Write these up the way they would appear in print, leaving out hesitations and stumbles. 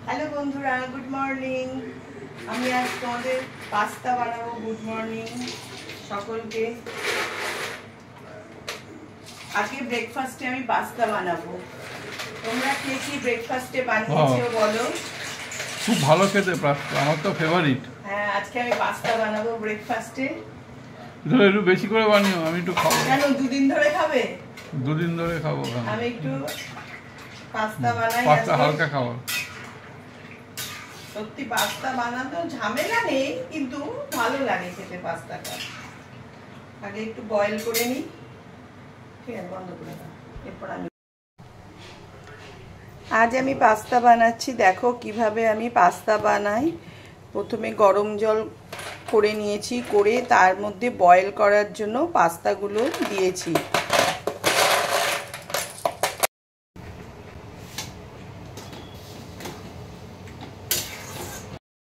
Hello बंधुरा good morning আমি আজ তোমাদের পাস্তা বানাবো। গুড মর্নিং সকলকে। আজকে ব্রেকফাস্টে আমি পাস্তা বানাবো। তোমরা কে কি ব্রেকফাস্টে বানিয়েছো বলো। খুব ভালো খেতে পাস্তা, আমার তো ফেভারিট। হ্যাঁ, আজকে আমি পাস্তা বানাবো ব্রেকফাস্টে। একটু বেশি করে বানিও, আমি একটু খাবো। কেন, দুদিন ধরে খাবে? দুদিন ধরে খাবো। আমি একটু পাস্তা বানাই। পাস্তা হালকা খাবো। সত্যি পাস্তা বানাতে ঝামেলা নেই, কিন্তু ভালো লাগে খেতে পাস্তাটা। আগে একটু বয়েল করে নিই। ঠিক আছে, বন্ধ করে দাও। এরপর আজ আমি পাস্তা বানাচ্ছি। দেখো কিভাবে আমি পাস্তা বানাই। প্রথমে গরম জল করে নিয়েছি, করে তার মধ্যে বয়েল করার জন্য পাস্তাগুলো দিয়েছি।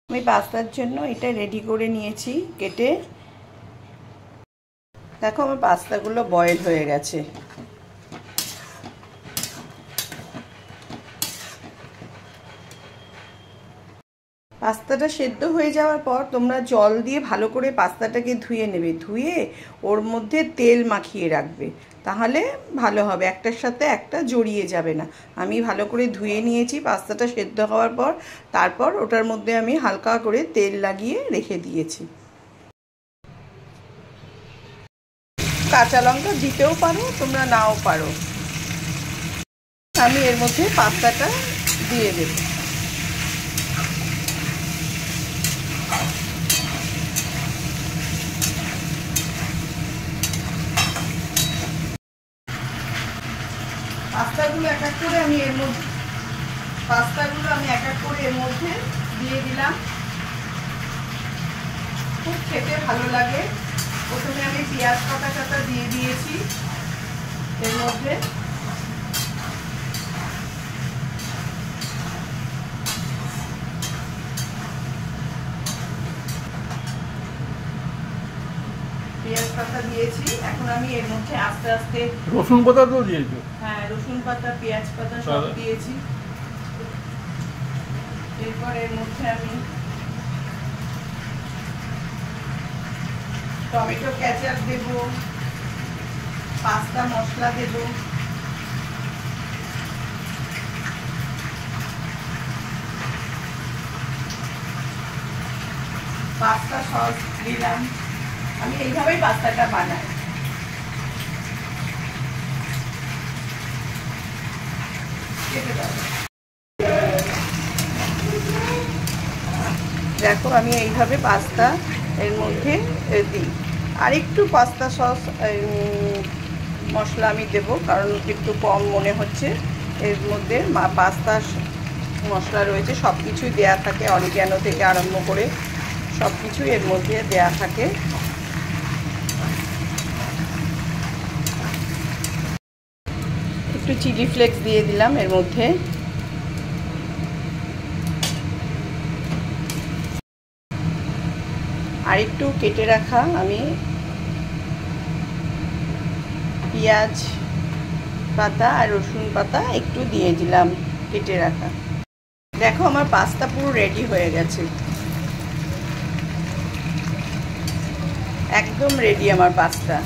আমি পাস্তার জন্য এটা রেডি করে নিয়েছি কেটে। দেখো আমার পাস্তাগুলো বয়েল হয়ে গেছে। পাস্তাটা সেদ্ধ হয়ে যাওয়ার পর তোমরা জল দিয়ে ভালো করে পাস্তাটাকে ধুয়ে নেবে। ধুয়ে ওর মধ্যে তেল মাখিয়ে রাখবে, তাহলে ভালো হবে, একটার সাথে একটা জড়িয়ে যাবে না। আমি ভালো করে ধুয়ে নিয়েছি পাস্তাটা সেদ্ধ হওয়ার পর। তারপর ওটার মধ্যে আমি হালকা করে তেল লাগিয়ে রেখে দিয়েছি। কাঁচা লঙ্কা দিতেও পারো, তোমরা নাও পারো। আমি এর মধ্যে পাস্তাটা দিয়ে দেব। পাস্তাগুলো এক এক করে আমি এর মধ্যে দিয়ে দিলাম। খুব খেতে ভালো লাগে। প্রথমে আমি পেঁয়াজ কাটা দিয়ে দিয়েছি এর মধ্যে। পেঁয়াজ পাতা দিয়েছি। এখন আমি এর মধ্যে আস্তে আস্তে রসুন পাতা তো দিয়েছো? হ্যাঁ, রসুন পাতা পেঁয়াজ পাতা সব দিয়েছি। এরপর এর মধ্যে আমি টমেটো কেচাপ দেব, পাস্তা মশলা দেব, পাস্তা সস দিলাম। আমি এইভাবেই পাস্তাটা বানাই। দেখো আমি এইভাবে পাস্তা এর মধ্যে দিই। আর একটু পাস্তা সস মশলা আমি দেবো, কারণ একটু কম মনে হচ্ছে। এর মধ্যে পাস্তা মশলা রয়েছে, সব কিছুই দেয়া থাকে, অরিগ্যানো থেকে আরম্ভ করে সব কিছুই এর মধ্যে দেয়া থাকে। একটু চিলি ফ্লেক্স দিয়ে দিলাম এর মধ্যে। আর একটু কেটে রাখা আমি পেঁয়াজ পাতা আর রসুন পাতা একটু দিয়ে দিলাম কেটে রাখা। দেখো আমার পাস্তা পুরো রেডি হয়ে গেছে, একদম রেডি আমার পাস্তা।